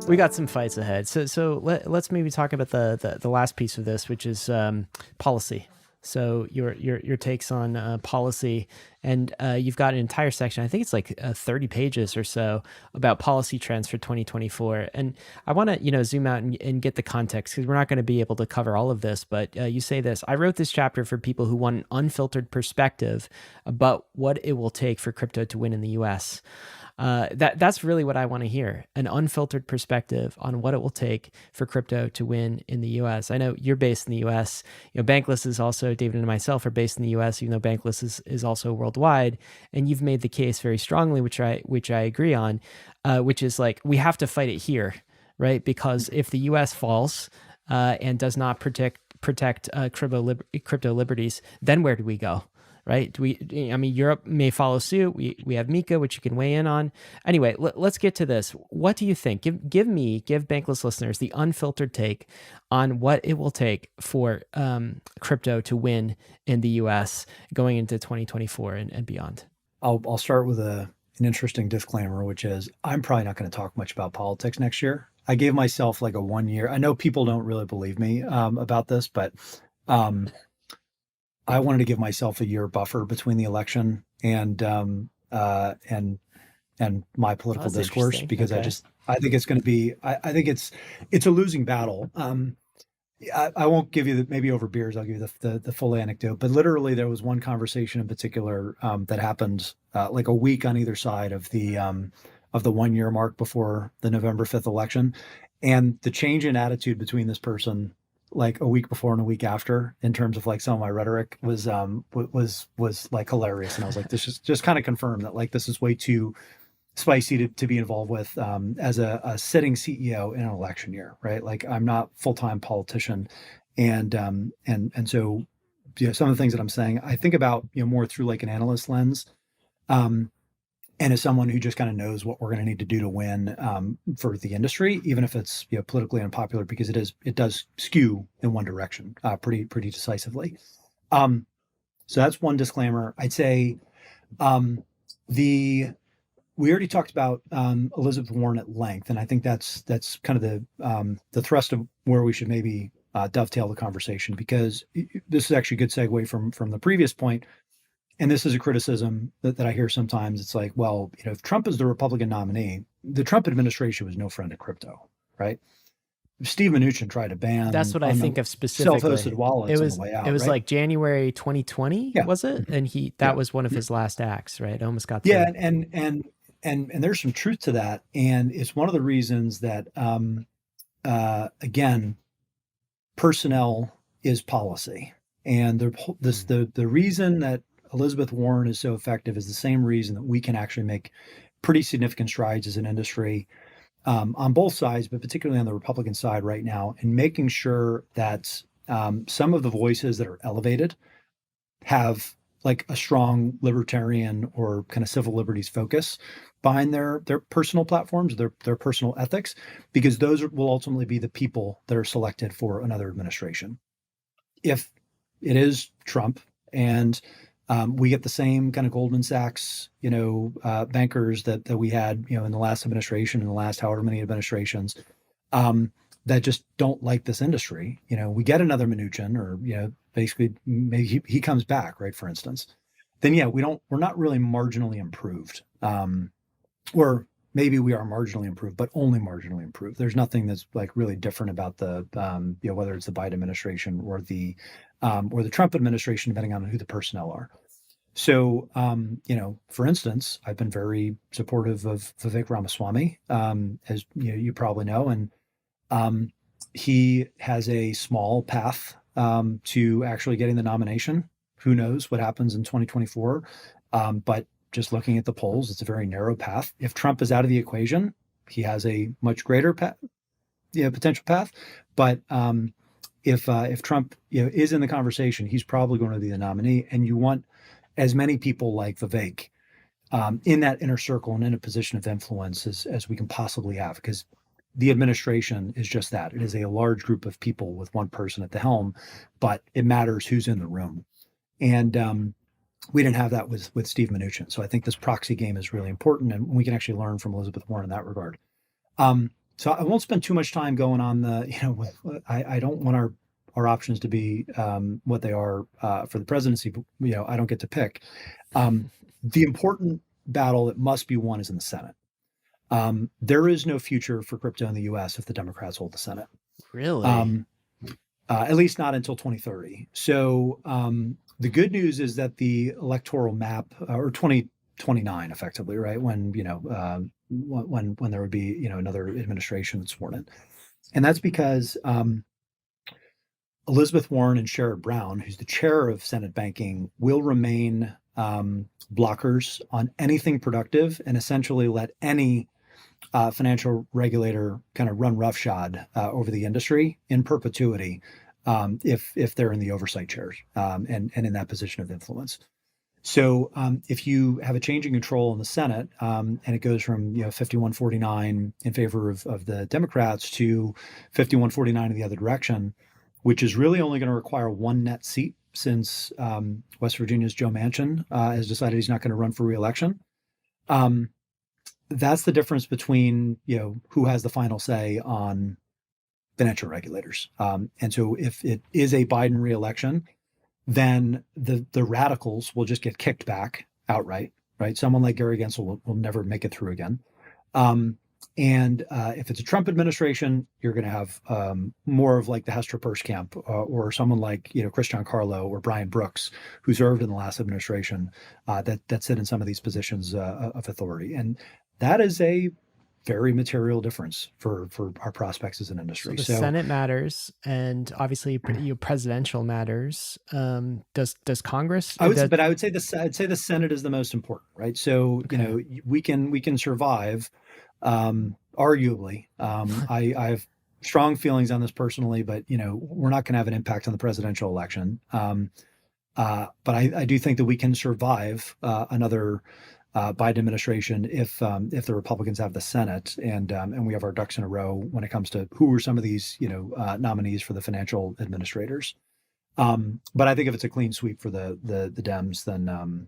we got some fights ahead. So let's maybe talk about the last piece of this, which is policy. So your takes on policy, and you've got an entire section. I think it's like 30 pages or so about policy trends for 2024. And I want to zoom out and get the context, because we're not going to be able to cover all of this. But you say this: I wrote this chapter for people who want an unfiltered perspective about what it will take for crypto to win in the U.S. That's really what I want to hear, an unfiltered perspective on what it will take for crypto to win in the US. I know you're based in the US. Bankless is also, David and myself are based in the US, even though Bankless is also worldwide. And you've made the case very strongly, which I agree on, which is like, we have to fight it here, right? Because if the US falls and does not protect crypto liberties, then where do we go? Right? Europe may follow suit. We have Mika, which you can weigh in on. Anyway, let's get to this. What do you think? Give Bankless listeners the unfiltered take on what it will take for crypto to win in the US going into 2024 and beyond. I'll start with an interesting disclaimer, which is I'm probably not going to talk much about politics next year. I gave myself like a 1 year. I know people don't really believe me about this, but I wanted to give myself a year buffer between the election and my political discourse, because okay. I think it's going to be, I think it's a losing battle. I won't give you maybe over beers, I'll give you the full anecdote, but literally there was one conversation in particular that happened like a week on either side of the 1 year mark before the November 5th election. And the change in attitude between this person like a week before and a week after, in terms of like some of my rhetoric, was like hilarious. And I was like, this just kind of confirmed that like this is way too spicy to be involved with as a sitting CEO in an election year, right? Like I'm not full-time politician, and so some of the things that I'm saying, I think about more through like an analyst lens. And as someone who just kind of knows what we're going to need to do to win for the industry, even if it's politically unpopular, because it does skew in one direction pretty decisively. So that's one disclaimer. I'd say we already talked about Elizabeth Warren at length, and I think that's kind of the thrust of where we should maybe dovetail the conversation, because this is actually a good segue from the previous point. And this is a criticism that I hear sometimes. It's like, well, if Trump is the Republican nominee, the Trump administration was no friend of crypto, right? Steve Mnuchin tried to ban. That's what I think of specifically. Self-hosted wallets on the way out. It was right? like January 2020, yeah. Was it? And that was one of his last acts, right? Almost got through. Yeah, and there's some truth to that, and it's one of the reasons that again, personnel is policy, and the reason that Elizabeth Warren is so effective is the same reason that we can actually make pretty significant strides as an industry on both sides, but particularly on the Republican side right now, in making sure that some of the voices that are elevated have like a strong libertarian or kind of civil liberties focus behind their personal platforms, their personal ethics, because those will ultimately be the people that are selected for another administration. If it is Trump and we get the same kind of Goldman Sachs, bankers that we had, in the last administration, in the last however many administrations, that just don't like this industry. We get another Mnuchin, or basically maybe he comes back, right? For instance, then we're not really marginally improved, or maybe we are marginally improved, but only marginally improved. There's nothing that's like really different about the whether it's the Biden administration or the Trump administration, depending on who the personnel are. So, for instance, I've been very supportive of Vivek Ramaswamy, as you probably know, and he has a small path to actually getting the nomination. Who knows what happens in 2024? But just looking at the polls, it's a very narrow path. If Trump is out of the equation, he has a much greater potential path. But if Trump is in the conversation, he's probably going to be the nominee, and you want as many people like Vivek in that inner circle and in a position of influence as we can possibly have, because the administration is just that. It is a large group of people with one person at the helm, but it matters who's in the room. And we didn't have that with Steve Mnuchin. So I think this proxy game is really important, and we can actually learn from Elizabeth Warren in that regard. So I won't spend too much time going on the, I don't want our options to be what they are for the presidency. But, I don't get to pick. The important battle that must be won is in the Senate. There is no future for crypto in the U.S. if the Democrats hold the Senate. Really? Um, at least not until 2030. So the good news is that the electoral map, or 2029, effectively, right, when when there would be another administration that's sworn in, and that's because Elizabeth Warren and Sherrod Brown, who's the chair of Senate Banking, will remain blockers on anything productive and essentially let any financial regulator kind of run roughshod over the industry in perpetuity if they're in the oversight chairs and in that position of influence. So if you have a change in control in the Senate and it goes from 51-49 in favor of the Democrats to 51-49 in the other direction, which is really only going to require one net seat since West Virginia's Joe Manchin has decided he's not going to run for reelection. That's the difference between who has the final say on financial regulators. And so if it is a Biden reelection, then the radicals will just get kicked back outright, right? Someone like Gary Gensel will never make it through again. And if it's a Trump administration, you're going to have more of like the Hester Peirce camp or someone like Chris Giancarlo or Brian Brooks, who served in the last administration, that sit in some of these positions of authority. And that is a very material difference for our prospects as an So industry. the So Senate matters, and obviously, presidential matters. Does Congress? but I would say I'd say the Senate is the most important, right? So Okay. we can survive, arguably. I have strong feelings on this personally, but we're not going to have an impact on the presidential election. But I do think that we can survive another Biden administration if the Republicans have the Senate and we have our ducks in a row when it comes to who are some of these nominees for the financial administrators. But I think if it's a clean sweep for the Dems, then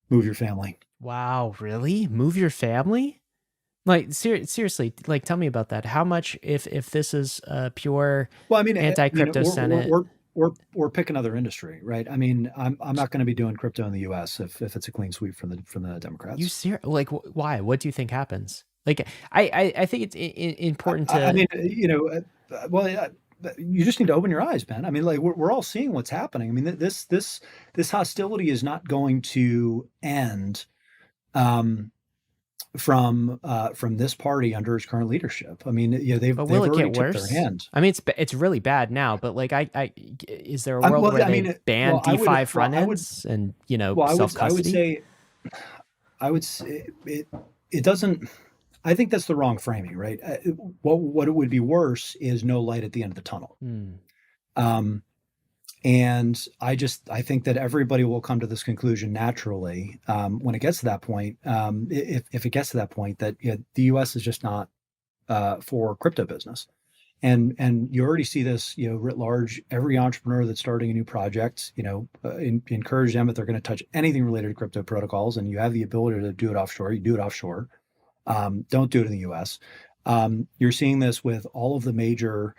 move your family. Wow, really? Move your family? Like seriously, like tell me about that. How much if this is a pure Well, I mean, anti-crypto Senate? or pick another industry, right? I mean, I'm not going to be doing crypto in the U.S. if it's a clean sweep from the You Democrats. like why? What do you think happens? Like I think it's important I to mean, well, you just need to open your eyes, Ben. I mean, like we're all seeing what's happening. I mean, this hostility is not going to end um, from this party under its current leadership. I mean, but will they've it already get tipped their worse? hand. I mean, it's really bad now, but like is there a world Well, where I they mean, ban well, DeFi front ends and I would self-custody? say it doesn't. I think that's the wrong framing, right? What it would be worse is no light at the end of the tunnel. Hmm. Um, and I think that everybody will come to this conclusion naturally when it gets to that point. If it gets to that point, that the U.S. is just not for crypto business. And you already see this, writ large. Every entrepreneur that's starting a new project, encourage them if they're going to touch anything related to crypto protocols, and you have the ability to do it offshore, you do it offshore. Don't do it in the U.S. You're seeing this with all of the major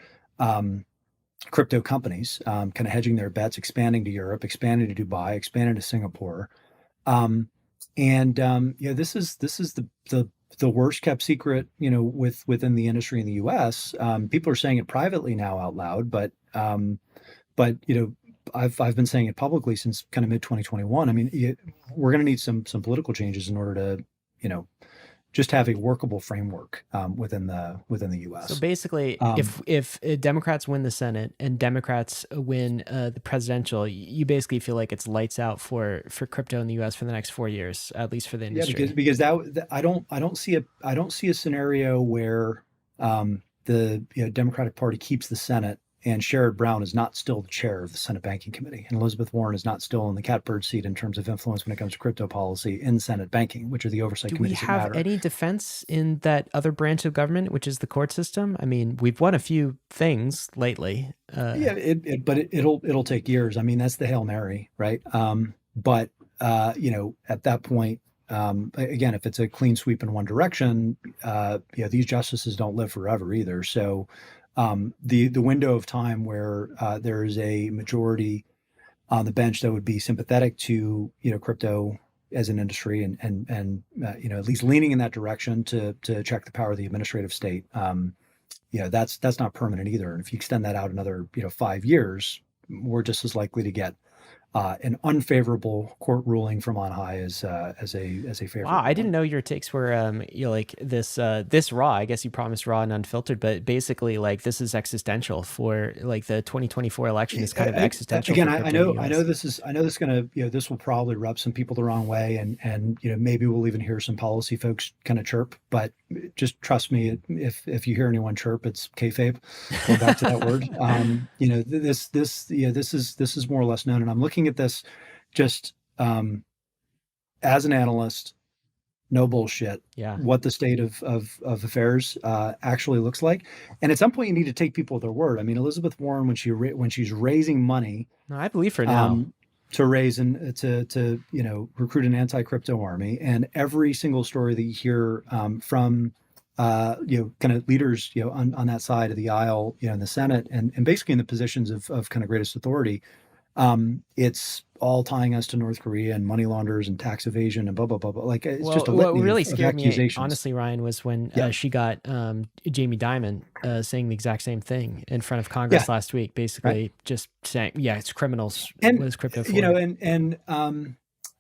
crypto companies, kind of hedging their bets, expanding to Europe, expanding to Dubai, expanding to Singapore. Um, and this is the worst kept secret, within the industry in the U.S. People are saying it privately now out loud, but I've been saying it publicly since kind of mid 2021. I mean, we're going to need some political changes in order to you know just have a workable framework within the So U.S. basically, Um, if Democrats win the Senate and Democrats win the presidential, you basically feel like it's lights out for crypto in the U.S. for the next 4 years, at least for the yeah, industry. because I don't see a scenario where the Democratic Party keeps the Senate and Sherrod Brown is not still the chair of the Senate Banking Committee, and Elizabeth Warren is not still in the catbird seat in terms of influence when it comes to crypto policy in Senate banking, which are the oversight Do we committees that have matter. any defense in that other branch of government, which is the court system? I mean, we've won a few things lately. Yeah, but it'll take years. I mean, that's the Hail Mary, right? But at that point, again, if it's a clean sweep in one direction, these justices don't live forever either. So the window of time where there is a majority on the bench that would be sympathetic to crypto as an industry and at least leaning in that direction to check the power of the administrative state. That's not permanent either. And if you extend that out another 5 years, we're just as likely to get an unfavorable court ruling from on high as a favorable. Wow, I didn't know your takes were like this raw. I guess you promised raw and unfiltered, but basically like this is existential for like the 2024 election is kind of existential. Again, I know this is going to this will probably rub some people the wrong way, and maybe we'll even hear some policy folks kind of chirp. But just trust me, if you hear anyone chirp, it's kayfabe. Go back to that word. This is more or less known, and I'm looking at this just as an analyst, no bullshit. Yeah. What the state of affairs actually looks like, and at some point you need to take people at their word. I mean, Elizabeth Warren, when she's raising money, no, I believe her now. To raise and to recruit an anti-crypto army, and every single story that you hear from kind of leaders on that side of the aisle, in the Senate and basically in the positions of kind of greatest authority, it's all tying us to North Korea and money launderers and tax evasion and blah blah blah. Like it's just a litany what really of scared me, accusations. honestly, Ryan, was when she got Jamie Dimon saying the exact same thing in front of Congress last week, basically just saying, it's criminals. And what is crypto for?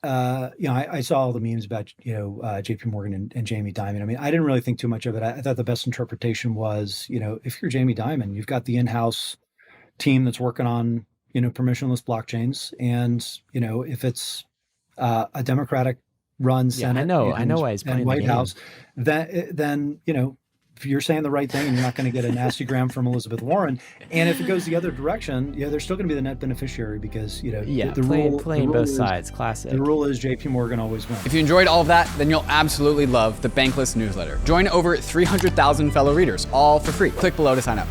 I saw all the memes about JP Morgan and Jamie Dimon. I mean, I didn't really think too much of it. I thought the best interpretation was, if you're Jamie Dimon, you've got the in-house team that's working on permissionless blockchains, and if it's a Democratic run Senate, I know why he's playing and White the game. House, then if you're saying the right thing and you're not going to get a nasty gram from Elizabeth Warren, and if it goes the other direction, they're still going to be the net beneficiary because playing both sides. Classic. The rule is JP Morgan always wins. If you enjoyed all of that, then you'll absolutely love the Bankless newsletter. Join over 300,000 fellow readers, all for free. Click below to sign up.